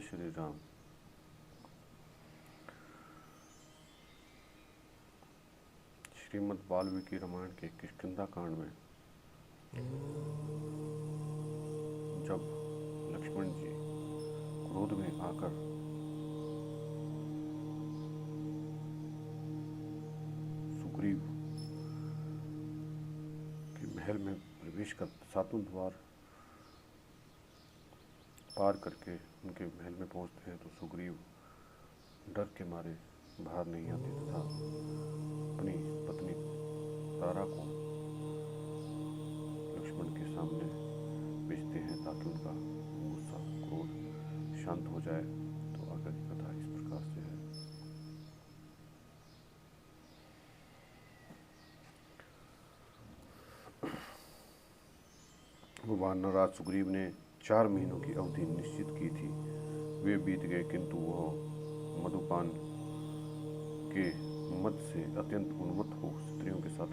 श्री राम। श्रीमद् वाल्मीकि रामायण के किष्किंधा कांड में जब लक्ष्मण जी क्रोध में आकर सुग्रीव के महल में प्रवेश कर सातों द्वार पार करके उनके महल में पहुंचते हैं तो सुग्रीव डर के मारे बाहर नहीं आते तथा अपनी पत्नी तारा को लक्ष्मण के सामने भेजते हैं ताकि उनका गुस्सा क्रोध शांत हो जाए। तो आगे की कथा इस प्रकार से है। वानरराज सुग्रीव ने 4 महीनों की अवधि निश्चित की थी। वे बीत गए किंतु वह मधुपान के मद से अत्यंत उन्मत्त हो स्त्रियों के साथ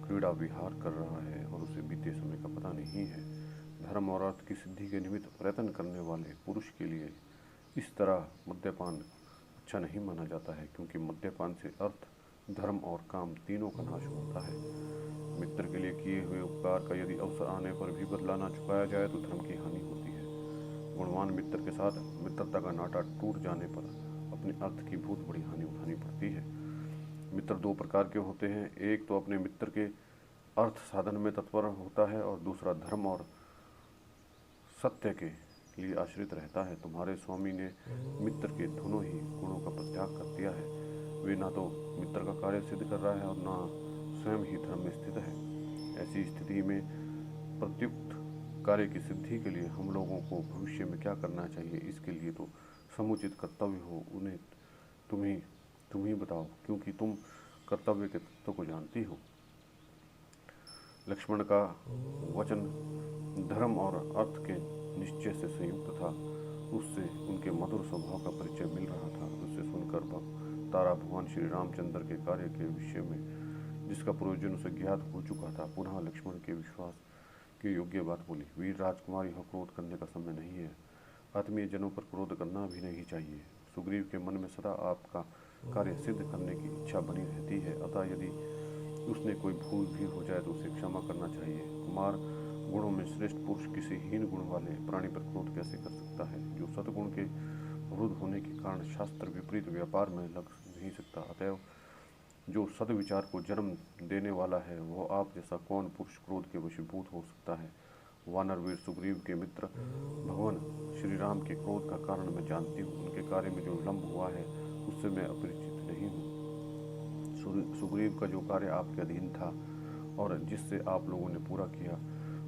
क्रीड़ा विहार कर रहा है और उसे बीते समय का पता नहीं है। धर्म और अर्थ की सिद्धि के निमित्त प्रयत्न करने वाले पुरुष के लिए इस तरह मद्यपान अच्छा नहीं माना जाता है, क्योंकि मद्यपान से अर्थ, धर्म और काम तीनों का नाश होता है। मित्र के लिए किए हुए उपकार का यदि अवसर आने पर भी बदला न चुकाया जाए तो धर्म की हानि होती है। गुणवान मित्र के साथ मित्रता का नाता टूट जाने पर अपने अर्थ की बहुत बड़ी हानि उठानी पड़ती है। मित्र 2 प्रकार के होते हैं, एक तो अपने मित्र के अर्थ साधन में तत्पर होता है और दूसरा धर्म और सत्य के लिए आश्रित रहता है। तुम्हारे स्वामी ने मित्र के दोनों ही गुणों का परित्याग कर दिया है। वे ना तो मित्र का कार्य सिद्ध कर रहा है और ना स्वयं ही धर्म में स्थित है। ऐसी स्थिति में प्रत्युक्त कार्य की सिद्धि के लिए हम लोगों को भविष्य में क्या करना चाहिए, इसके लिए तो समुचित कर्तव्य हो उन्हें तुम ही बताओ, क्योंकि तुम कर्तव्य के तत्व को जानती हो। लक्ष्मण का वचन धर्म और अर्थ के निश्चय से संयुक्त था। उससे उनके मधुर स्वभाव का परिचय मिल रहा था। उससे सुनकर तारा भगवान श्री रामचंद्र के कार्य के विषय में जिसका प्रयोजन उसे ज्ञात हो चुका था, पुनः लक्ष्मण के विश्वास की योग्य बात बोली। वीर राजकुमार, यह क्रोध करने का समय नहीं है। आत्मीय जनों पर क्रोध करना भी नहीं चाहिए। सुग्रीव के मन में सदा आपका कार्य सिद्ध करने की इच्छा बनी रहती है, अतः यदि उसने कोई भूल भी हो जाए तो उसे क्षमा करना चाहिए। कुमार, गुणों में श्रेष्ठ पुरुष किसी हीन गुण वाले प्राणी पर क्रोध कैसे कर सकता है, जो सतगुण के अवरुद्ध होने के कारण शास्त्र विपरीत व्यापार में लग नहीं सकता। अतएव जो सदविचार को जन्म देने वाला है, वह आप जैसा कौन पुरुष क्रोध के वशीभूत हो सकता है। वानर वीर सुग्रीव के मित्र भगवान श्री राम के क्रोध का कारण मैं जानती हूँ। उनके कार्य में जो विलम्ब हुआ है उससे मैं अपरिचित नहीं हूँ। सुग्रीव का जो कार्य आपके अधीन था और जिससे आप लोगों ने पूरा किया,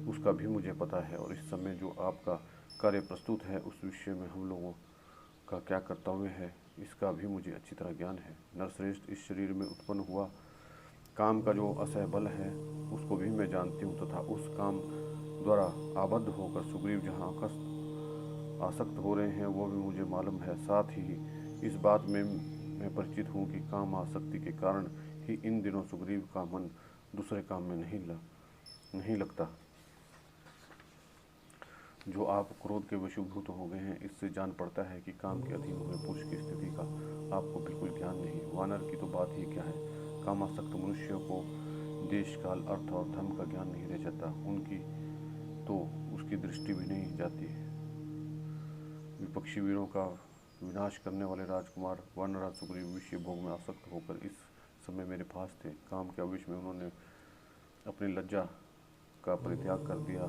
उसका भी मुझे पता है, और इस समय जो आपका कार्य प्रस्तुत है उस विषय में हम लोगों का क्या कर्तव्य है, इसका भी मुझे अच्छी तरह ज्ञान है। नरश्रेष्ठ, इस शरीर में उत्पन्न हुआ काम का जो असह बल है उसको भी मैं जानती हूँ, तथा उस काम द्वारा आबद्ध होकर सुग्रीव जहाँ आसक्त हो रहे हैं वो भी मुझे मालूम है। साथ ही इस बात में मैं परिचित हूँ कि काम आसक्ति के कारण ही इन दिनों सुग्रीव का मन दूसरे काम में नहीं लगता। जो आप क्रोध के वशीभूत हो गए हैं, इससे जान पड़ता है कि काम के अधीन हुए पुरुष की स्थिति का आपको बिल्कुल ज्ञान नहीं। वानर की तो बात ही क्या है, कामासक्त मनुष्यों को देश काल, अर्थ और धर्म का ज्ञान नहीं रह जाता। उनकी तो उसकी दृष्टि भी नहीं जाती। विपक्षी वीरों का विनाश करने वाले राजकुमार वानरराज सुग्रीव विषय भोग में आसक्त होकर इस समय मेरे पास थे। काम के आवेश में उन्होंने अपनी लज्जा का परित्याग कर दिया,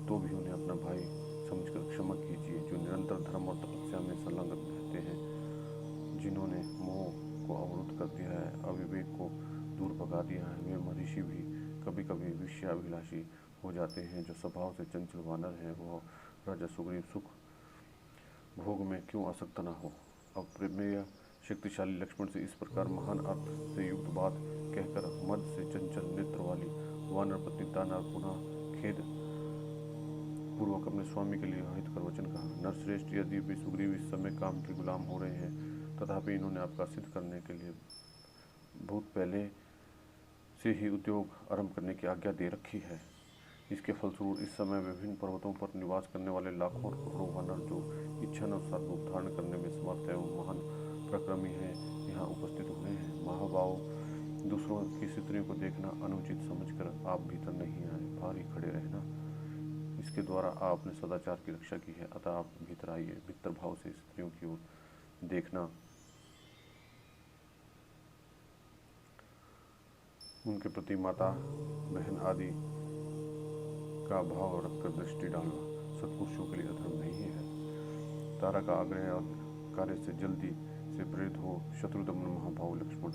तो भी उन्हें अपना भाई समझकर क्षमा कीजिए। जो निरंतर धर्म और तपस्या में संलग्न रहते हैं, जिन्होंने मोह को अवरुद्ध कर दिया है, अविवेक को दूर भगा दिया है, वे महर्षि भी कभी कभी विषयाभिलाषी हो जाते हैं। जो स्वभाव से चंचल वानर है, वह राजा सुग्रीव सुख भोग में क्यों आसक्त न हो। अब प्रमेय शक्तिशाली लक्ष्मण से इस प्रकार महान अर्थ से युक्त बात कहकर मद से चंचल नेत्र वाली वानर पत्नी ताना पुनः खेद पूर्वक अपने स्वामी के लिए हितकर वचन कहा। नरश्रेष्ठ, यदि भी सुग्रीव इस समय काम के गुलाम हो रहे हैं, तथापि इन्होंने आपका सिद्ध करने के लिए बहुत पहले से ही उद्योग आरंभ करने की आज्ञा दे रखी है। इसके फलस्वरूप इस समय विभिन्न पर्वतों पर निवास करने वाले लाखों और करोड़ों वानर जो इच्छानुसार रूप धारण करने में समर्थ एवं महान पराक्रमी हैं, यहाँ उपस्थित हुए हैं। महाभाव, दूसरों की स्त्रियों को देखना अनुचित समझकर आप भीतर नहीं आए, बाहर ही खड़े रहना। इसके द्वारा आपने सदाचार की रक्षा की है, अतः आप भीतर आइए। मित्र भाव से स्त्रियों की ओर देखना, उनके प्रति माता, बहन आदि का भाव रखकर दृष्टि डालना सत्पुरुषों के लिए अधर्म नहीं है। तारा का आग्रह और कार्य से जल्दी से प्रेरित हो शत्रुदमन महाभाव लक्ष्मण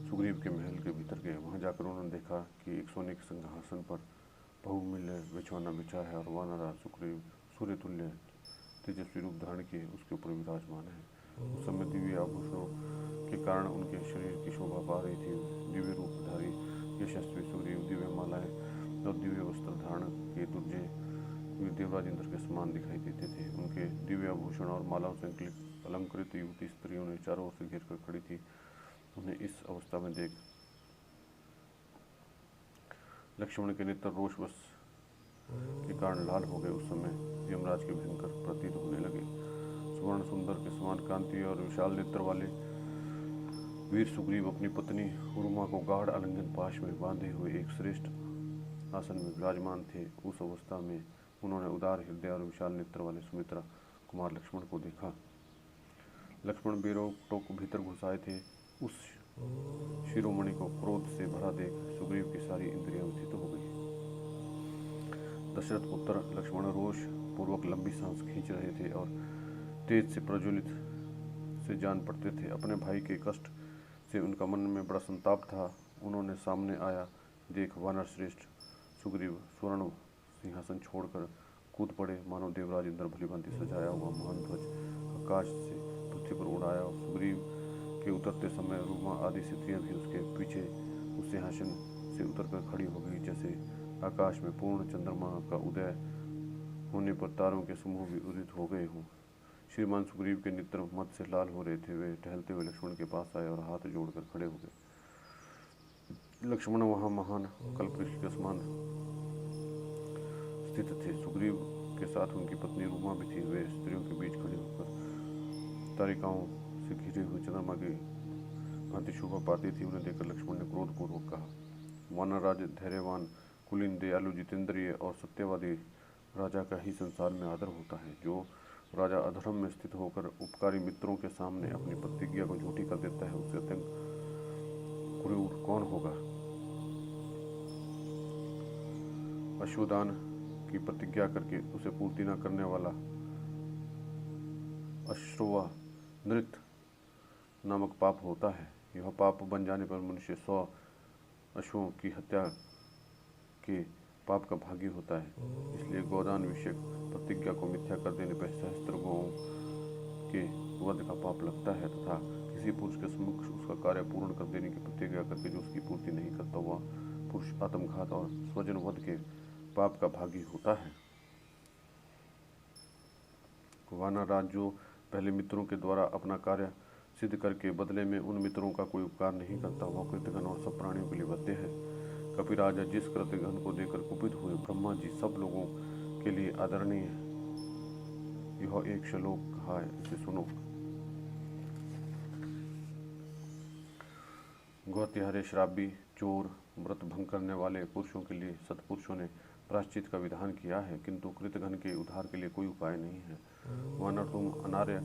सुग्रीव के महल के भीतर गए। वहां जाकर उन्होंने देखा कि एक सोने के सिंहासन पर बहुमूल्य बिछौना बिछा है और वानरराज सुग्रीव सूर्य तुल्य तेजस्वी रूप धारण किए उसके ऊपर विराजमान है। उस समय दिव्य आभूषणों के कारण उनके शरीर की शोभा पा रही थी। दिव्य रूपधारी यशस्वी सुग्रीव दिव्य मालाएं और दिव्य वस्त्र धारण के दुर्जय देवराज इंद्र के समान दिखाई देते थे। उनके दिव्य आभूषण और मालाओं से अलंकृत युवती स्त्रियों ने चारों ओर से घेर कर खड़ी थी। उन्हें इस अवस्था में देख लक्ष्मण के नेत्र रोषवश के कारण लाल हो गए। उस समय यमराज के भयंकर प्रतीत होने लगे। सुवर्ण सुंदर के समान कांति और विशाल नेत्र वाले वीर सुग्रीव अपनी पत्नी उरुमा को गाढ़ आलिंगन पाश में बांधे हुए एक श्रेष्ठ आसन में विराजमान थे। उस अवस्था में उन्होंने उदार हृदय और विशाल नेत्र वाले सुमित्रा कुमार लक्ष्मण को देखा। लक्ष्मण बेरोक टोक भीतर घुस आए थे। उस शिरोमणि को क्रोध से भरा देख सुग्रीव की सारी इंद्रियां व्यथित हो गई। दशरथ पुत्र लक्ष्मण रोष पूर्वक लंबी सांस खींच रहे थे और तेज से प्रज्वलित से जान पड़ते थे। अपने भाई के कष्ट से उनका मन में बड़ा संताप था। उन्होंने सामने आया देख वानर श्रेष्ठ सुग्रीव स्वर्ण सिंहासन छोड़कर कूद पड़े, मानो देवराज इंद्र भलीभांति सजाया हुआ महान ध्वज आकाश से पृथ्वी पर उड़ाया। सुग्रीव के उतरते समय रूमा आदि स्त्रियां भी उसके पीछे उस सिंहासन से उतरकर खड़ी हो गई, जैसे आकाश में पूर्ण चंद्रमा का उदय होने पर तारों के समूह भी उदित हो गए हों। श्रीमान सुग्रीव के नेत्र मद से लाल हो रहे थे। वे टहलते हुए लक्ष्मण के पास आए और हाथ जोड़कर खड़े हो गए। लक्ष्मण वहां महान कल्पवृक्ष के समान स्थित थे। सुग्रीव के साथ उनकी पत्नी रूमा भी थी। वे स्त्रियों के बीच खड़े होकर तारिकाओं से घिरे हुए चंद्रमा की भांति शोभा पाती थी। उन्हें देखकर लक्ष्मण ने क्रोधपूर्वक कहा, वानरराज धैर्यवान, कुलीन, दयालु, जितेंद्रिय और सत्यवादी राजा का ही संसार में आदर होता है। जो राजा अधर्म में स्थित होकर उपकारी मित्रों के सामने अपनी प्रतिज्ञा को झूठी कर देता है, उससे अत्यंत क्रूर कौन होगा। अश्वदान की प्रतिज्ञा करके उसे पूर्ति न करने वाला अश्रुवा नृत्य नामक पाप होता है। यह पाप बन जाने पर मनुष्य 100 अश्वों की हत्या के पाप का भागी होता है। इसलिए गोदान विषयक प्रतिज्ञा को मिथ्या कर देने पर सहस्त्र गौओं के वध का पाप लगता है, तथा किसी पुरुष के सम्मुख उसका कार्य पूर्ण कर देने की प्रतिज्ञा करके जो उसकी पूर्ति नहीं करता, वह पुरुष आत्मघात और स्वजन वध के पाप का भागी होता है। वानरराज जो पहले मित्रों के द्वारा अपना कार्य सिद्ध करके बदले में उन मित्रों का कोई उपकार नहीं करता, वह कृतघ्न और सब प्राणियों के लिए वध्य है। कपिराजा जिस कृतघ्न को देकर कुपित हुए, ब्रह्मा जी सब लोगों के लिए आदरणीय है। यह एक श्लोक कहा है, इसे सुनो। गौहत्यारे, श्रापी, चोर, व्रत भंग करने वाले पुरुषों के लिए सत्पुरुषों ने प्रायश्चित का विधान किया है, किंतु कृतघ्न के उद्धार के लिए कोई उपाय नहीं है। वानर, तुम अनार्य,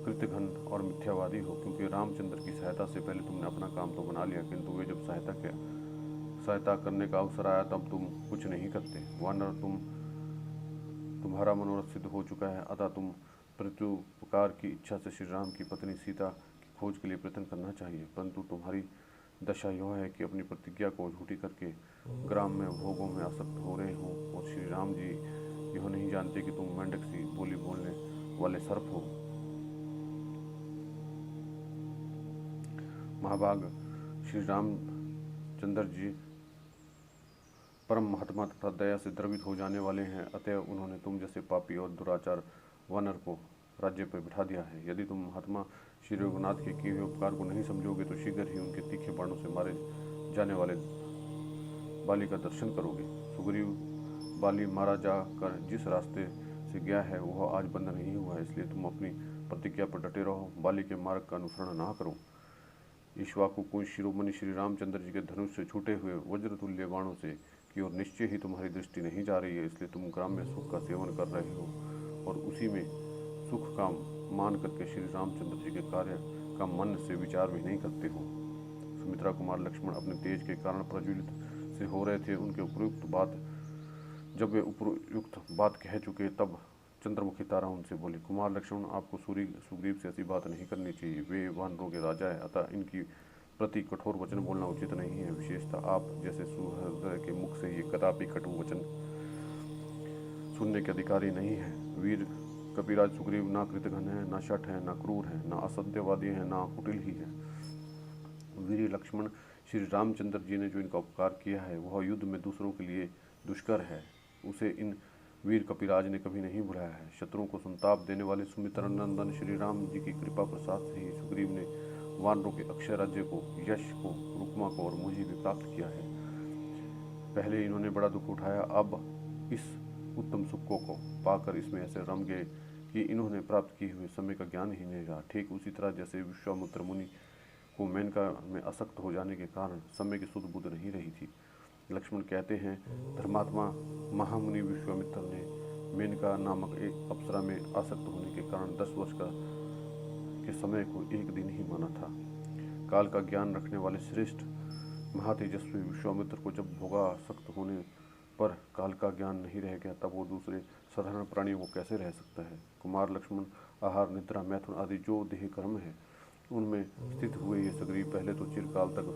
कृतघ्न और मिथ्यावादी हो, क्योंकि रामचंद्र की सहायता से पहले तुमने अपना काम तो बना लिया, किंतु वे जब सहायता करने का अवसर आया तब तुम कुछ नहीं करते। वानर, तुम्हारा मनोरथ सिद्ध हो चुका है, अतः तुम प्रत्युपकार की इच्छा से श्री राम की पत्नी सीता की खोज के लिए प्रयत्न करना चाहिए, परंतु तुम्हारी दशा यह है कि अपनी प्रतिज्ञा को झूठी करके ग्राम में भोगों में आसक्त हो रहे हो, और श्री राम जी यह नहीं जानते कि तुम मेंढक सी बोली बोलने वाले सर्प हो। महाभाग, श्री रामचंद्र जी परम महात्मा तथा दया से द्रवित हो जाने वाले हैं, अतएव उन्होंने तुम जैसे पापी और दुराचार वानर को राज्य पर बिठा दिया है। यदि तुम महात्मा श्री रघुनाथ के किए हुए उपकार को नहीं समझोगे तो शीघ्र ही उनके तीखे बाणों से मारे जाने वाले बाली का दर्शन करोगे। सुग्रीव बाली मारा जाकर जिस रास्ते से गया है वह आज बंद नहीं हुआ है, इसलिए तुम अपनी प्रतिज्ञा पर डटे रहो, बाली के मार्ग का अनुसरण ना करो। ईक्ष्वाकु कुंज शिरोमणि श्री रामचंद्र जी के धनुष से छूटे हुए वज्रतुल्य बाणों से की ओर निश्चय ही तुम्हारी दृष्टि नहीं जा रही है, इसलिए तुम ग्राम में सुख का सेवन कर रहे हो और उसी में सुख का मान करके श्री रामचंद्र जी के कार्य का मन से विचार भी नहीं करते हो। सुमित्रा कुमार लक्ष्मण अपने तेज के कारण प्रज्वलित से हो रहे थे। उनके उपयुक्त बात जब वे उपयुक्त बात कह चुके तब चंद्रमुखी तारा उनसे बोली, कुमार लक्ष्मण, आपको सुग्रीव से ऐसी बात नहीं करनी चाहिए। वे वानरों के राजा है, अतः इनकी प्रति कठोर वचन बोलना उचित नहीं है। विशेषतः आप जैसे सुहृदय के मुख से ये कदापि कटु वचन सुनने के अधिकारी नहीं है। वीर कपिराज सुग्रीव ना कृतघ्न है, ना शठ है, ना क्रूर है, ना असत्यवादी है, ना कुटिल ही है। वीर लक्ष्मण, श्री रामचंद्र जी ने जो इनका उपकार किया है वह युद्ध में दूसरों के लिए दुष्कर है, उसे इन वीर कपिराज ने कभी नहीं भुलाया है। शत्रुओं को संताप देने वाले सुमित्रा नंदन श्री राम जी की कृपा प्रसाद से ही सुग्रीव ने वानरों के अक्षय राज्य को, यश को, रुक्मा को और मुझे भी प्राप्त किया है। पहले इन्होंने बड़ा दुख उठाया, अब इस उत्तम सुख को पाकर इसमें ऐसे रम गए कि इन्होंने प्राप्त किए हुए समय का ज्ञान ही नहीं रहा। ठीक उसी तरह जैसे विश्वामित्र मुनि को मेनका में आसक्त हो जाने के कारण समय की सुध बुध नहीं रही थी। लक्ष्मण कहते हैं, धर्मात्मा महामुनि विश्वामित्र ने मेनका नामक एक अप्सरा में आसक्त होने के कारण 10 वर्ष के समय को एक दिन ही माना था। काल का ज्ञान रखने वाले श्रेष्ठ महातेजस्वी विश्वामित्र को जब भोगासक्त होने पर काल का ज्ञान नहीं रह गया, तब वो दूसरे साधारण प्राणियों को कैसे रह सकता है। कुमार लक्ष्मण, आहार, निद्रा, मैथुन आदि जो देह कर्म है उनमें स्थित हुए ये सुग्रीव पहले तो चिरकाल तक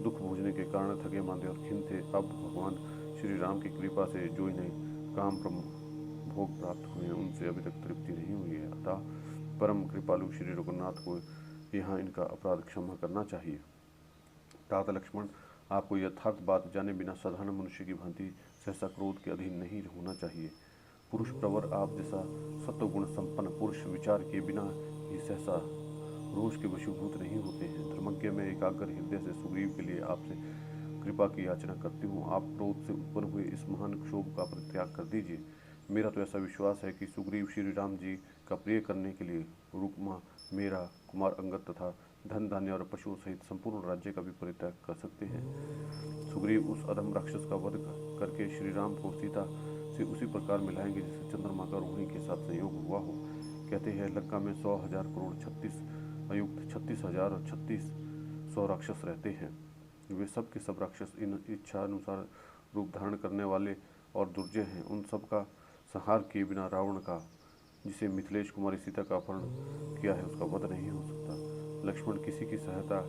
दुख भोजने के कारण थके मांदे और खिन्न थे। अब भगवान श्री राम की कृपा से जो इन्हें काम भोग प्राप्त हुए हैं उनसे अभी तक तृप्ति नहीं हुई है, अतः परम कृपालु श्री रघुनाथ को यहाँ इनका अपराध क्षमा करना चाहिए। तात लक्ष्मण, आपको यथार्थ बात जाने बिना साधारण मनुष्य की भांति सहसा क्रोध के अधीन नहीं होना चाहिए। पुरुष प्रवर आप जैसा सत्वगुण संपन्न पुरुष विचार किए बिना ही सहसा रोष के वशीभूत नहीं होते हैं। धर्मज्ञ में एकाग्र हृदय से सुग्रीव के लिए आपसे कृपा की याचना करती हूँ। आप क्रोध से उत्पन्न हुए इस महान क्षोभ का परित्याग कर दीजिए। मेरा तो ऐसा विश्वास है कि सुग्रीव श्री राम जी का प्रिय करने के लिए रुक्मा, मेरा, कुमार अंगद तथा धन धान्य और पशुओं सहित संपूर्ण राज्य का भी परित्याग कर सकते हैं। सुग्रीव उस अधम राक्षस का वध करके श्री राम को सीता से उसी प्रकार मिलाएंगे जैसे चंद्रमा का रोहिणी के साथ संयोग हुआ हो। कहते हैं लंका में 100,000 करोड़ 36 अयुक्त 36,000 और 3600 राक्षस रहते हैं। वे सब के सब राक्षस इन इच्छा अनुसार रूप धारण करने वाले और दुर्जय हैं। उन सब का संहार किए बिना रावण का, जिसे मिथिलेश कुमारी सीता का अपहरण किया है, उसका वध नहीं हो सकता। लक्ष्मण, किसी की सहायता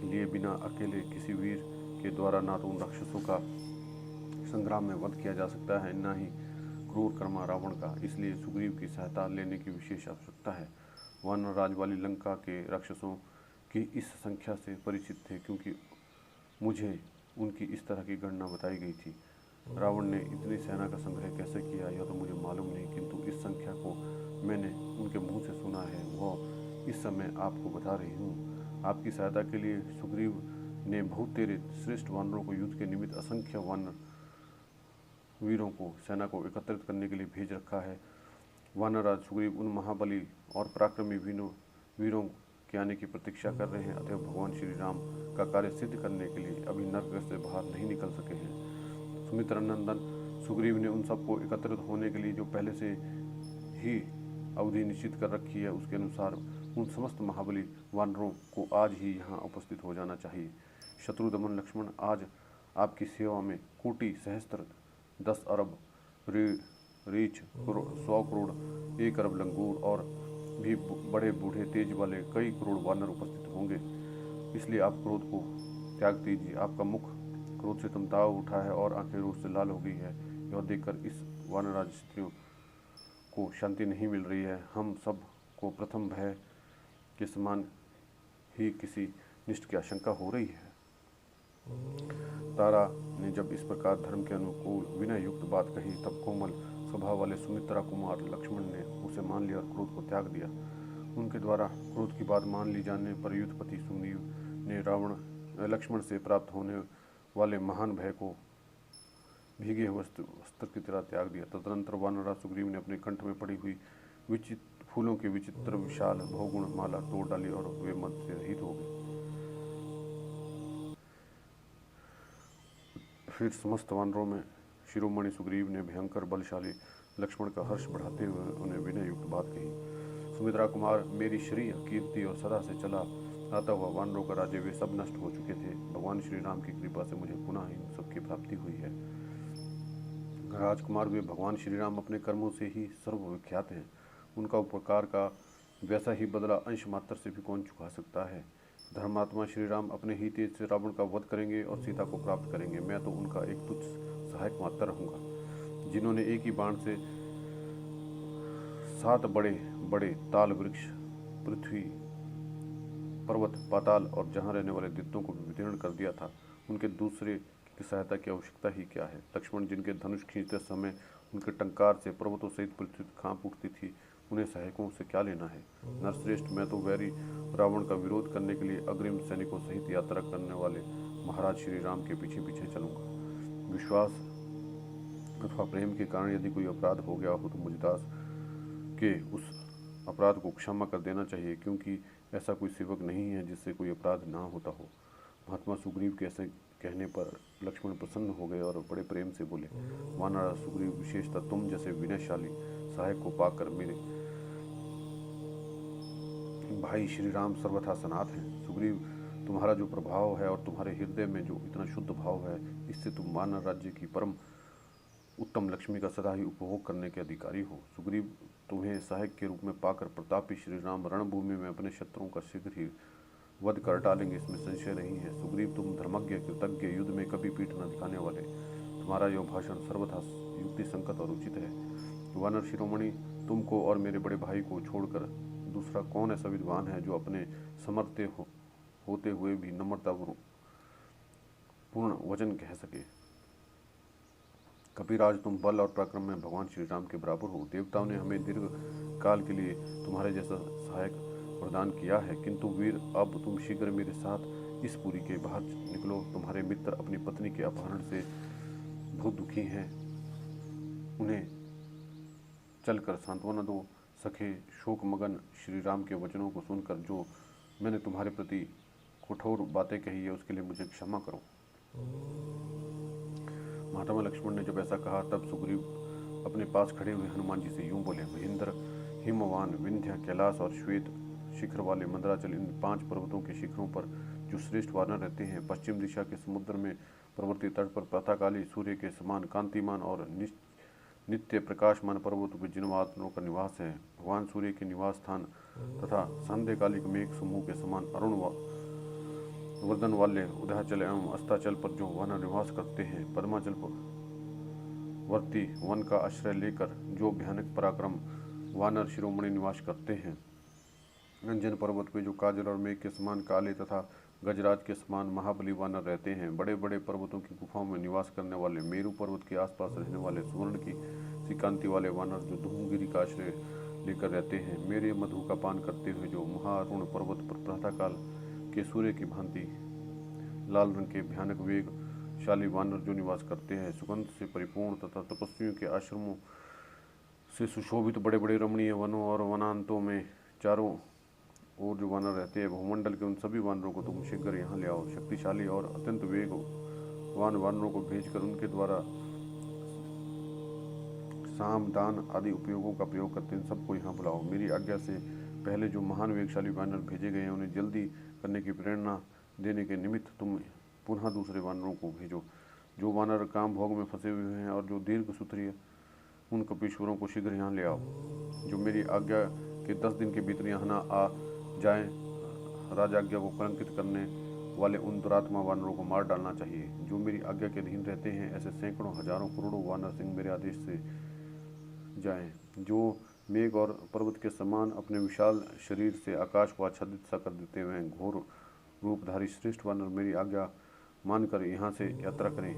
लिए बिना अकेले किसी वीर के द्वारा ना तो उन राक्षसों का संग्राम में वध किया जा सकता है, न ही क्रूर कर्मा रावण का, इसलिए सुग्रीव की सहायता लेने की विशेष आवश्यकता है। वानर राज वाली लंका के राक्षसों की इस संख्या से परिचित थे, क्योंकि मुझे उनकी इस तरह की गणना बताई गई थी। रावण ने इतनी सेना का संग्रह कैसे किया यह तो मुझे मालूम नहीं, किंतु इस संख्या को मैंने उनके मुंह से सुना है, वह इस समय आपको बता रही हूँ। आपकी सहायता के लिए सुग्रीव ने बहुत तेरे श्रेष्ठ वानरों को युद्ध के निमित्त असंख्य वानर वीरों को सेना को एकत्रित करने के लिए भेज रखा है। वानरराज सुग्रीव उन महाबली और पराक्रमी वीरों के आने की प्रतीक्षा कर रहे हैं, अतः भगवान श्री राम का कार्य सिद्ध करने के लिए अभी नरक से बाहर नहीं निकल सके हैं। सुमित्रा नंदन सुग्रीव ने उन सबको एकत्रित होने के लिए जो पहले से ही अवधि निश्चित कर रखी है, उसके अनुसार उन समस्त महाबली वानरों को आज ही यहाँ उपस्थित हो जाना चाहिए। शत्रुदमन लक्ष्मण, आज आपकी सेवा में कोटि सहस्त्र 10 अरब रीछ 100 करोड़ 1 अरब लंगूर और भी बड़े बूढ़े तेज वाले कई करोड़ वानर उपस्थित होंगे, इसलिए आप क्रोध को त्याग दीजिए। आपका मुख क्रोध से तमताव उठा है और आंखें रोष से लाल हो गई है। यह देखकर इस वानराज स्त्रियों को शांति नहीं मिल रही है। हम सब को प्रथम भय के समान ही किसी निष्ठ की आशंका हो रही है। तारा ने जब इस प्रकार धर्म के अनुकूल विनय युक्त बात कही, तब कोमल स्वभाव वाले सुमित्रा कुमार लक्ष्मण ने उसे मान लिया और क्रोध को त्याग दिया। उनके द्वारा क्रोध की बात मान ली जाने पर युद्धपति सुग्रीव ने लक्ष्मण से प्राप्त होने वाले महान भय को भीगे वस्त्र की तरह त्याग दिया। तदनंतर वानरराज सुग्रीव ने अपने कंठ में पड़ी हुई विचित्र फूलों की विचित्र विशाल बहुगुण माला तोड़ डाली और वे मद से रहित हो गए। फिर समस्त वानरों में शिरोमणि सुग्रीव ने भयंकर बलशाली लक्ष्मण का हर्ष बढ़ाते हुए उन्हें विनय युक्त बात कही। सुमित्रा कुमार, मेरी श्रेय कीर्ति और सदा से चला आता हुआ वानरों का राज्य वे सब नष्ट हो चुके थे। भगवान श्री राम की कृपा से मुझे पुनः इन सबकी प्राप्ति हुई है। राजकुमार, वे भगवान श्री राम अपने कर्मों से ही सर्वविख्यात हैं। उनका उपकार का वैसा ही बदला अंश मात्र से भी कौन चुका सकता है। धर्मात्मा श्री राम अपने ही तेज से रावण का वध करेंगे और सीता को प्राप्त करेंगे। मैं तो उनका एक तुच्छ सहायक मात्र रहूंगा, जिन्होंने एक ही बाण से 7 बड़े बड़े ताल वृक्ष, पृथ्वी, पर्वत, पाताल और जहाँ रहने वाले दैत्यों को विदीर्ण कर दिया था। उनके दूसरे की सहायता की आवश्यकता ही क्या है। लक्ष्मण, जिनके धनुष खींचते समय उनके टंकार से पर्वतों सहित पृथ्वी कांप उठती थी, उन्हें सहायकों से क्या लेना है। नरश्रेष्ठ, मैं तो वैरी रावण का विरोध करने के लिए अग्रिम सैनिकों सहित यात्रा करने वाले महाराज श्री राम के पीछे पीछे चलूंगा। विश्वास अथवा प्रेम के कारण यदि कोई अपराध हो गया हो तो मुझ दास के उस अपराध को क्षमा कर देना चाहिए, क्योंकि ऐसा कोई सेवक नहीं है जिससे कोई अपराध ना होता हो। महात्मा सुग्रीव के ऐसे कहने पर लक्ष्मण प्रसन्न हो गए और बड़े प्रेम से बोले, वानर सुग्रीव, विशेषतः तुम जैसे विनयशाली सहायक को पाकर मेरे भाई श्री राम सर्वथा सनाथ हैं। सुग्रीव, तुम्हारा जो प्रभाव है और तुम्हारे हृदय में जो इतना शुद्ध भाव है, इससे तुम वानर राज्य की परम उत्तम लक्ष्मी का सदा ही उपभोग करने के अधिकारी हो। सुग्रीव, तुम्हें सहायक के रूप में पाकर प्रतापी श्री राम रणभूमि में अपने शत्रुओं का शीघ्र ही वध कर डालेंगे, इसमें संशय नहीं है। सुग्रीव, तुम धर्मज्ञ, कृतज्ञ, युद्ध में कभी पीठ न दिखाने वाले, तुम्हारा यह भाषण सर्वथा युक्ति संगत और उचित है। वानर शिरोमणि, तुमको और मेरे बड़े भाई को छोड़कर दूसरा कौन ऐसा विद्वान है जो अपने समर्थ होते हुए भी नम्रता पूर्ण वचन कह सके। कपिराज, तुम बल और पराक्रम में भगवान श्री राम के बराबर हो। देवताओं ने हमें दीर्घ काल के लिए तुम्हारे जैसा सहायक प्रदान किया है, किंतु वीर, अब तुम शीघ्र मेरे साथ इस पुरी के बाहर निकलो। तुम्हारे मित्र अपनी पत्नी के अपहरण से बहुत दुखी हैं, उन्हें चलकर सांत्वना दो। सखे, शोकमगन श्री राम के वचनों को सुनकर जो मैंने तुम्हारे प्रति कठोर बातें कही है, उसके लिए मुझे क्षमा करो। महात्मा लक्ष्मण ने जब ऐसा कहा, तब सुग्रीव अपने पास खड़े हुए हनुमान जी से यूं बोले, महेंद्र, हिमवान, विंध्य, कैलाश और श्वेत शिखर वाले मंदराचल, इन 5 पर्वतों के शिखरों पर जो श्रेष्ठ वानर रहते हैं, पश्चिम दिशा के समुद्र में प्रवर्ती तट पर प्रातःकाली सूर्य के समान कांतिमान और नित्य प्रकाशमान पर्वतों के जिन वानरों का निवास है, भगवान सूर्य के निवास स्थान तथा संध्याकालिक मेघ समूह के समान अरुण वर्धन वाले उदयाचल एवं अस्ताचल पर जो वानर निवास करते हैं, पद्माचल पर वर्ती वन का आश्रय लेकर जो भयानक पराक्रम वानर शिरोमणि निवास करते हैं, रंजन पर्वत पे जो काजल और मेघ के समान काले तथा गजराज के समान महाबली वानर रहते हैं, बड़े बड़े पर्वतों की गुफाओं में निवास करने वाले मेरू पर्वत के आसपास रहने वाले सुवर्ण की सिकांति वाले वानर जो धूमगिरी का आश्रय लेकर रहते हैं, मेरे मधु का पान करते हुए जो महारुण पर्वत पर प्रातःकाल के सूर्य की भांति लाल रंग के भयानक वेगशाली वानर जो निवास करते हैं, सुगंध से परिपूर्ण तथा तपस्वियों के आश्रमों से सुशोभित बड़े बड़े रमणीय वनों और वनांतों में चारों और जो वानर रहते हैं, भूमंडल के उन सभी वानरों को तुम शीघ्र यहाँ ले आओ। शक्तिशाली और अत्यंत वेगवान वानरों को भेजकर उनके द्वारा साम, दान आदि उपयोगों का प्रयोग करते हैं, सबको यहाँ बुलाओ। मेरी आज्ञा से पहले जो महान वेगशाली वानर भेजे गए हैं, उन्हें जल्दी करने की प्रेरणा देने के निमित्त तुम पुनः दूसरे वानरों को भेजो। जो वानर काम भोग में फंसे हुए हैं और जो दीर्घ सूत्रीय, उन कपीश्वरों को शीघ्र यहाँ ले आओ। जो मेरी आज्ञा के 10 दिन के भीतर यहाँ न आ जाएं, राजाज्ञा को कलंकित करने वाले उन दुरात्मा वानरों को मार डालना चाहिए। जो मेरी आज्ञा के अधीन रहते हैं, ऐसे सैकड़ों हजारों करोड़ों वानर सिंह मेरे आदेश से जाएं। जो मेघ और पर्वत के समान अपने विशाल शरीर से आकाश को आच्छादित सा कर देते हुए घोर रूपधारी श्रेष्ठ वानर मेरी आज्ञा मानकर यहाँ से यात्रा करें।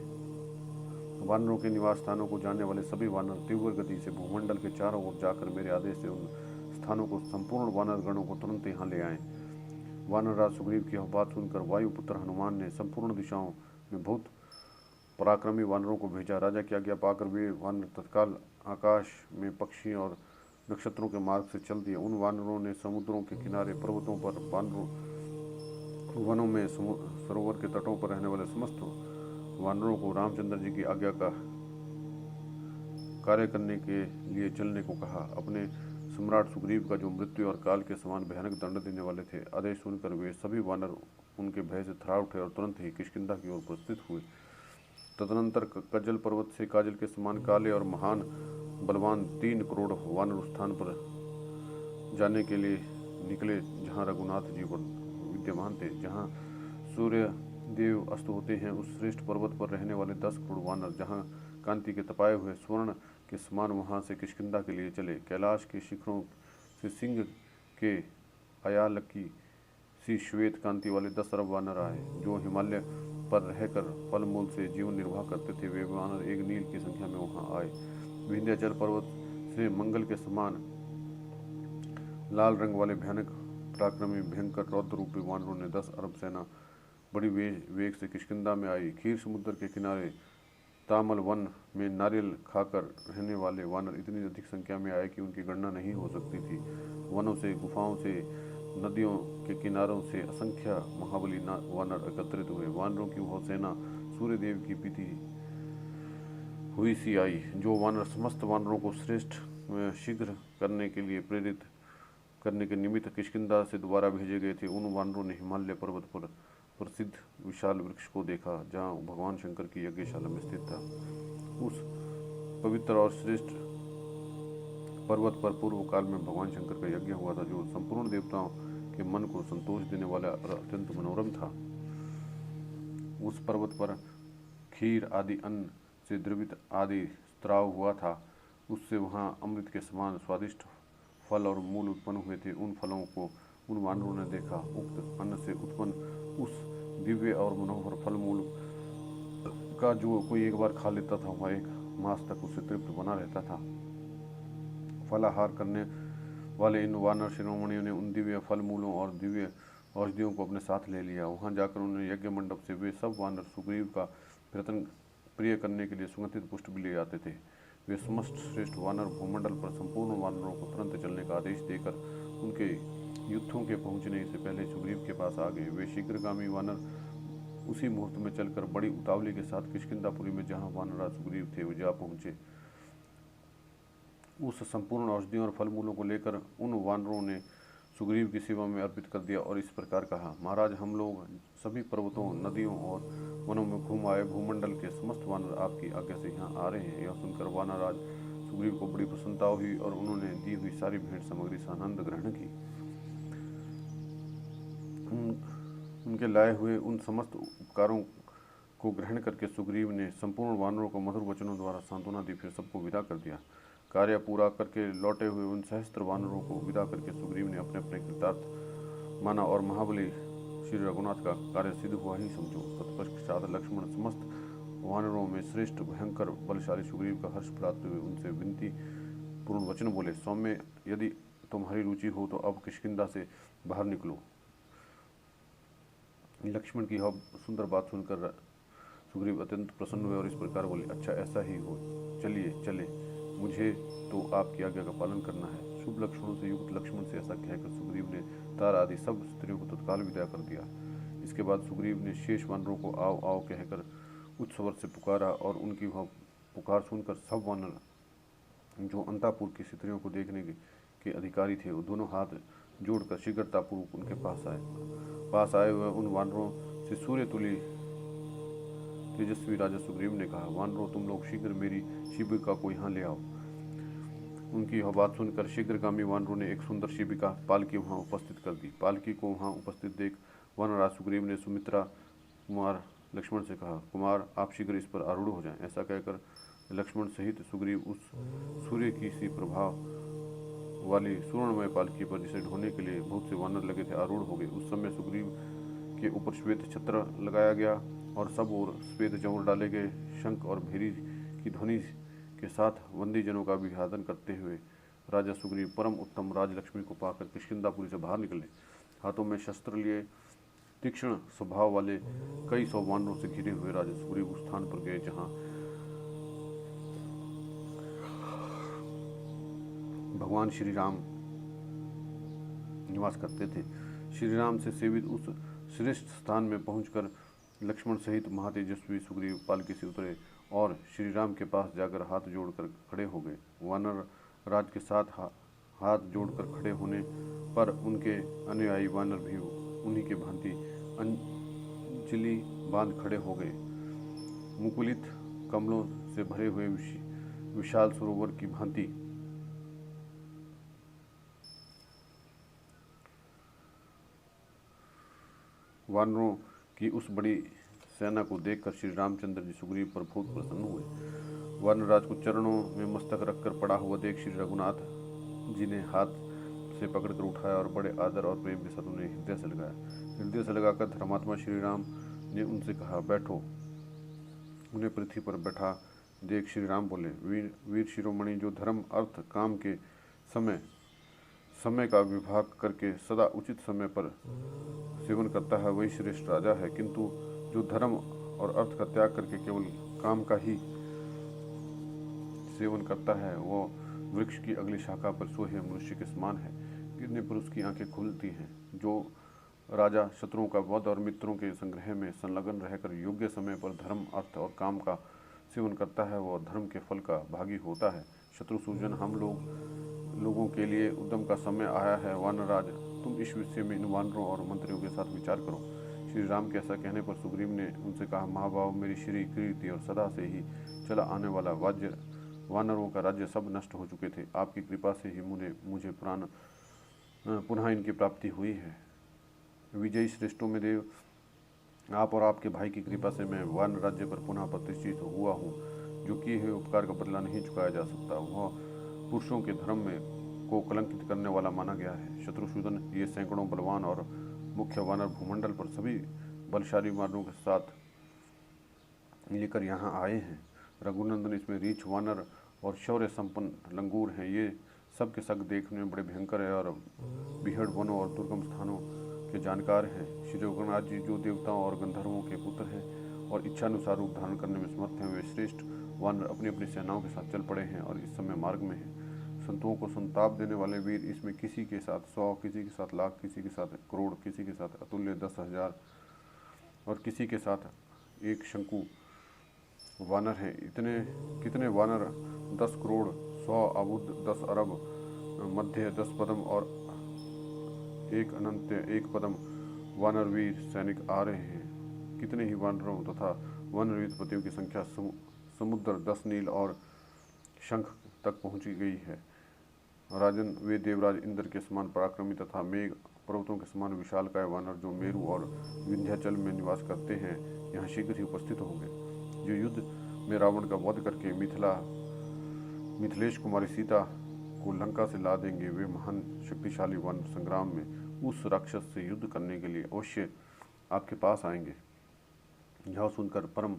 वानरों के निवास स्थानों को जानने वाले सभी वानर तीव्र गति से भूमंडल के चारों ओर जाकर मेरे आदेश से उन स्थानों को संपूर्ण वानर गणों को तुरंत यहाँ ले आएं। वानरराज सुग्रीव की यह बात सुनकर वायुपुत्र हनुमान ने संपूर्ण दिशाओं में बहुत पराक्रमी वानरों को भेजा। राजा की आज्ञा पाकर वे वानर तत्काल आकाश में पक्षी और नक्षत्रों के मार्ग से चल दिए। उन वानरों ने समुद्रों के किनारे, पर्वतों पर, वनों में, सरोवर के तटों पर रहने वाले समस्त वानरों को रामचंद्र जी की आज्ञा का कार्य करने के लिए चलने को कहा। अपने सम्राट सुग्रीव का जो मृत्यु और काल के समान भयानक दंड देने वाले थे, आदेश सुनकर वे सभी वानर उनके भय से थरा उठे और तुरंत ही किष्किंधा की ओर प्रस्थित हुए। तदनंतर कज्जल पर्वत से काजल के समान काले और महान बलवान 3 करोड़ वानर उस स्थान पर जाने के लिए निकले जहाँ रघुनाथ जी विद्यमान थे। जहाँ सूर्य देव अस्त होते हैं, उस श्रेष्ठ पर्वत पर रहने वाले 10 करोड़ वानर जहाँ कांति के तपाए हुए स्वर्ण के समान वहाँ से किष्किंधा के लिए चले। कैलाश के शिखरों से सिंह के अयालकी सी श्वेत कांति वाले 10 अरब वानर आए, जो हिमालय पर रहकर फल मूल से जीवन निर्वाह करते थे। वे वानर एक नील की संख्या में वहाँ आए। विंध्याचल पर्वत से मंगल के समान लाल रंग वाले भयानक पराक्रमी भयंकर रौद्र रूपी वानरों ने 10 अरब सेना बड़ी वेग से किष्किंधा में आई। खीर समुद्र के किनारे तामल वन में नारियल खाकर रहने वाले वानर इतनी अधिक संख्या में आए कि उनकी गणना नहीं हो सकती थी। वनों से, गुफाओं से, नदियों के किनारों से असंख्य महाबली वानर एकत्रित हुए। वानरों की वह सेना सूर्य देव की पीती हुई सी आई। जो वानर समस्त वानरों को श्रेष्ठ शीघ्र करने के लिए प्रेरित करने के निमित्त किष्किंधा से दोबारा भेजे गए थे, उन वानरों ने हिमालय पर्वत पर प्रसिद्ध विशाल वृक्ष को देखा, जहाँ भगवान शंकर की यज्ञशाला में स्थित था। उस पवित्र और श्रेष्ठ पर्वत पर पूर्व काल में भगवान शंकर का यज्ञ हुआ था, जो संपूर्ण देवताओं के मन को संतोष देने वाला और अत्यंत मनोरम था। उस पर्वत पर खीर आदि अन्न से द्रवित आदि स्त्राव हुआ था। उससे वहाँ अमृत के समान स्वादिष्ट फल और मूल उत्पन्न हुए थे। उन फलों को उन वानरों ने देखा। उक्त अन्न से उत्पन्न उस दिव्य और मनोहर फल मूल का जो कोई एक बार खा लेता था, वह एक मास तक उससे तृप्त बना रहता था। फलाहार करने वाले इन वानर शिरोमणियों ने उन दिव्य फल मूलों और दिव्य औषधियों को अपने साथ ले लिया। वहां जाकर उन्होंने यज्ञ मंडप से वे सब वानर सुग्रीव का प्रिय करने के लिए सुगंधित पुष्प भी ले आते थे। वे समस्त श्रेष्ठ वानर भूमंडल पर संपूर्ण वानरों को तुरंत चलने का आदेश देकर उनके युद्धों के पहुंचने से पहले सुग्रीव के पास आ गए। वे शीघ्रगामी वानर उसी मुहूर्त में चलकर बड़ी उतावली के साथ किष्किंधापुरी में जहाँ वानरराज सुग्रीव थे, वे जा पहुंचे। उस संपूर्ण औषधियों और फल मूलों को लेकर उन वानरों ने सुग्रीव की सेवा में अर्पित कर दिया और इस प्रकार कहा, महाराज, हम लोग सभी पर्वतों, नदियों और वनों में घूम आए। भूमंडल के समस्त वानर आपकी आज्ञा से यहाँ आ रहे हैं। यह सुनकर वानरराज सुग्रीव को बड़ी प्रसन्नता हुई और उन्होंने दी हुई सारी भेंट सामग्री से आनंद ग्रहण की। उनके लाए हुए उन समस्त उपकारों को ग्रहण करके सुग्रीव ने संपूर्ण वानरों को मधुर वचनों द्वारा सांत्वना दी, फिर सबको विदा कर दिया। कार्य पूरा करके लौटे हुए उन सहस्त्र वानरों को विदा करके सुग्रीव ने अपने अपने कृतार्थ माना और महाबली श्री रघुनाथ का कार्य सिद्ध हुआ ही समझो। तत्पश्चात लक्ष्मण समस्त वानरों में श्रेष्ठ भयंकर बलशाली सुग्रीव का हर्ष प्राप्त हुए उनसे विनती पूर्ण वचन बोले, सौम्य, यदि तुम्हारी रुचि हो तो अब किष्किंधा से बाहर निकलो। लक्ष्मण की यह सुंदर बात सुनकर सुग्रीव अत्यंत प्रसन्न हुए और इस प्रकार बोले, अच्छा ऐसा ही हो, चलिए चले, मुझे तो आपकी आज्ञा का पालन करना है। शुभ लक्षणों से युक्त लक्ष्मण से ऐसा कहकर सुग्रीव ने तारा आदि सब स्त्रियों को तत्काल विदा कर दिया। इसके बाद सुग्रीव ने शेष वानरों को आओ आओ कहकर उच्च स्वर से पुकारा और उनकी वह पुकार सुनकर सब वानर जो अंतापुर की स्त्रियों को देखने के अधिकारी थे, वो दोनों हाथ जोड़कर शीघ्रतापूर्वक उनके पास आए हुए उन वानरों से सूर्य तुल्य तेजस्वी राजा सुग्रीव ने कहा, वानरों, तुम लोग शीघ्र मेरी शिबिका को यहाँ ले आओ। उनकी यह बात सुनकर शीघ्रगामी वानरों ने एक सुंदर शिबिका पालकी वहाँ उपस्थित कर दी। पालकी को वहाँ उपस्थित देख वानरराज सुग्रीव ने सुमित्रा कुमार लक्ष्मण से कहा, कुमार, आप शीघ्र इस पर आरूढ़ हो जाएं। ऐसा कहकर लक्ष्मण सहित सुग्रीव उस सूर्य की सी प्रभाव वाली सुवर्णमय पालकी पर, जिसे ढोने के लिए बहुत से वानर लगे थे, आरूढ़ हो गए। उस समय सुग्रीव के ऊपर श्वेत छत्र लगाया गया और सब ओर श्वेत चंवर डाले गए। शंख और भेरी की ध्वनि के साथ वंदीजनों का अभिवादन करते हुए राजा सुग्रीव परम उत्तम राजलक्ष्मी को पाकर किष्किंधापुरी से बाहर निकले। हाथों में शस्त्र लिए तीक्ष्ण स्वभाव वाले कई सौ वानरों से घिरे हुए राजा सुग्रीव उस स्थान पर गए जहाँ भगवान श्री राम निवास करते थे। श्री राम से सेवित उस श्रेष्ठ स्थान में पहुंचकर लक्ष्मण सहित महातेजस्वी सुग्रीव पालकी से उतरे और श्री राम के पास जाकर हाथ जोड़कर खड़े हो गए। वानर राज के साथ हाथ जोड़कर खड़े होने पर उनके अनुयायी वानर भी उन्हीं के भांति अंजलि बांध खड़े हो गए। मुकुलित कमलों से भरे हुए विशाल सरोवर की भांति वानरों की उस बड़ी सेना को देखकर श्री रामचंद्र जी सुग्रीव पर बहुत प्रसन्न हुए। वानरराज को चरणों में मस्तक रखकर पड़ा हुआ देख श्री रघुनाथ जी ने हाथ से पकड़कर उठाया और बड़े आदर और प्रेम के साथ उन्हें हृदय से लगाया। हृदय से लगाकर धर्मात्मा श्री राम ने उनसे कहा, बैठो। उन्हें पृथ्वी पर बैठा देख श्री राम बोले, वीर शिरोमणि, जो धर्म अर्थ काम के समय का विभाग करके सदा उचित समय पर सेवन करता है वही श्रेष्ठ राजा है, किंतु जो धर्म और अर्थ का त्याग करके केवल काम का ही सेवन करता है वह वृक्ष की अगली शाखा पर सोए मनुष्य के समान है। गिरने पर उसकी आंखें खुलती हैं। जो राजा शत्रुओं का वध और मित्रों के संग्रह में संलग्न रहकर योग्य समय पर धर्म अर्थ और काम का सेवन करता है वह धर्म के फल का भागी होता है। शत्रुसूजन, हम लोगों के लिए उद्यम का समय आया है। वानरराज, तुम इस विषय में इन वानरों और मंत्रियों के साथ विचार करो। श्री राम के ऐसा कहने पर सुग्रीव ने उनसे कहा, महाभाव, मेरी श्री कीर्ति और सदा से ही चला आने वाला वानरों का राज्य सब नष्ट हो चुके थे। आपकी कृपा से ही मुझे पुनः इनकी प्राप्ति हुई है। विजयी श्रेष्ठों में देव, आप और आपके भाई की कृपा से मैं वानर राज्य पर पुनः प्रतिष्ठित हुआ हूँ। जो किए हुए उपकार का बदला नहीं चुकाया जा सकता। वह पुरुषों के धर्म को कलंकित करने वाला माना गया है। शत्रुसूदन, ये सैकड़ों बलवान और मुख्य वानर भूमंडल पर सभी बलशाली वानरों के साथ लेकर यहाँ आए हैं। रघुनंदन, इसमें रीछ वानर और शौर्य संपन्न लंगूर हैं। ये सब के सब देखने में बड़े भयंकर है और बिहड़ वनों और दुर्गम स्थानों के जानकार हैं। श्री रघुनाथ जी जो देवताओं और गंधर्वों के पुत्र हैं और इच्छानुसार रूप धारण करने में समर्थ हैं, वे श्रेष्ठ वानर अपनी अपनी सेनाओं के साथ चल पड़े हैं और इस समय मार्ग में हैं। संतों को संताप देने वाले वीर इसमें किसी के साथ 100, किसी के साथ लाख, किसी के साथ करोड़, किसी के साथ अतुल्य 10,000 और किसी के साथ एक शंकु वानर हैं। इतने कितने वानर 10 करोड़, 100 अबुद्ध, 10 अरब, मध्य 10 पदम और एक अनंत 1 पदम वानर वीर सैनिक आ रहे हैं। कितने ही वानरों तथा वानर वीरपतियों की संख्या समुद्र 10 नील और शंख तक पहुंची गई है। राजन, वे देवराज इंद्र के समान पराक्रमी तथा मेघ पर्वतों के समान विशालकाय वानर जो मेरु और विंध्याचल में निवास करते हैं यहाँ शीघ्र ही उपस्थित होंगे। जो युद्ध में रावण का वध करके मिथिलेश कुमारी सीता को लंका से ला देंगे, वे महान शक्तिशाली वानर संग्राम में उस राक्षस से युद्ध करने के लिए अवश्य आपके पास आएंगे। यह सुनकर परम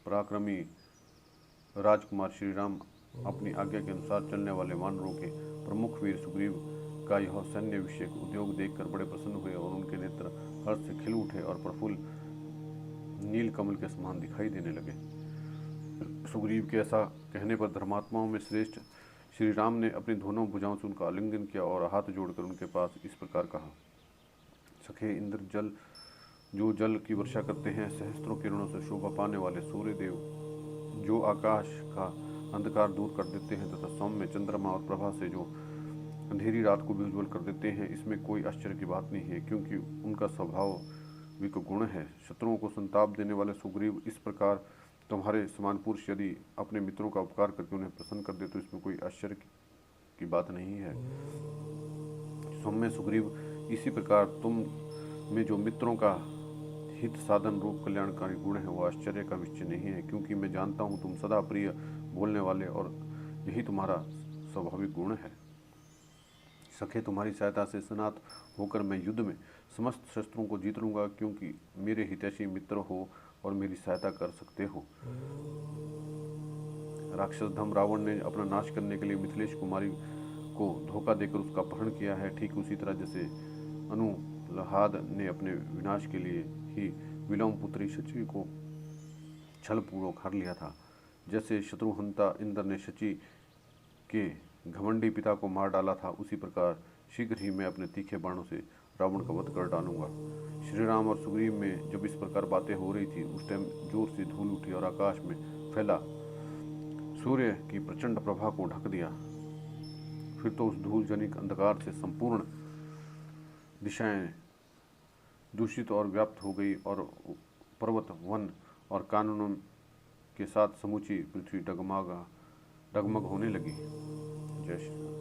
पराक्रमी राजकुमार श्री राम अपनी आज्ञा के अनुसार चलने वाले वानरों के प्रमुख वीर सुग्रीव का यह सैन्य विषयक उद्योग देखकर बड़े प्रसन्न हुए और उनके नेत्र हर्ष से खिल उठे और प्रफुल्ल नील कमल के समान दिखाई देने लगे। सुग्रीव के ऐसा कहने पर धर्मात्माओं में श्रेष्ठ श्री राम ने अपनी दोनों भुजाओं से उनका आलिंगन किया और हाथ जोड़कर उनके पास इस प्रकार कहा, सखे इंद्र, जो जल की वर्षा करते हैं, सहस्त्रों किरणों से शोभा पाने वाले सूर्य देव, जो आकाश का अंधकार दूर कर देते हैं तथा सौम्य चंद्रमा और प्रभा से जो अंधेरी रात को भी उज्ज्वल कर देते हैं, इसमें कोई आश्चर्य की बात नहीं है, क्योंकि उनका स्वाभाविक गुण है। शत्रुओं को संताप देने वाले सुग्रीव, इस प्रकार तुम्हारे समान पुरुष यदि अपने मित्रों का उपकार करके उन्हें प्रसन्न कर दे तो इसमें कोई आश्चर्य की बात नहीं है। सौम्य सुग्रीव, इसी प्रकार तुम में जो मित्रों का हित साधन रूप कल्याणकारी गुण है वह आश्चर्य का विषय नहीं है, क्योंकि मैं जानता हूँ तुम सदा प्रिय बोलने वाले और यही तुम्हारा स्वाभाविक गुण है। सखे, तुम्हारी सहायता से स्नात होकर मैं युद्ध में समस्त शस्त्रों को जीत लूंगा, क्योंकि मेरे हितैषी मित्र हो और मेरी सहायता कर सकते हो। राक्षस धम रावण ने अपना नाश करने के लिए मिथिलेश कुमारी को धोखा देकर उसका अपहरण किया है। ठीक उसी तरह जैसे प्रहलाद ने अपने विनाश के लिए ही विलोम पुत्री शची को छलपूर्वक हर लिया था। जैसे शत्रुहंता इंद्र ने शची के घमंडी पिता को मार डाला था, उसी प्रकार शीघ्र ही मैं अपने तीखे बाणों से रावण का वध कर डालूंगा। श्री राम और सुग्रीव में जब इस प्रकार बातें हो रही थी, उस टाइम जोर से धूल उठी और आकाश में फैला सूर्य की प्रचंड प्रभा को ढक दिया। फिर तो उस धूल जनिक अंधकार से संपूर्ण दिशाएं दूषित और व्याप्त हो गई और पर्वत, वन और कानूनों के साथ समूची पृथ्वी डगमग होने लगी। जय श्री राम।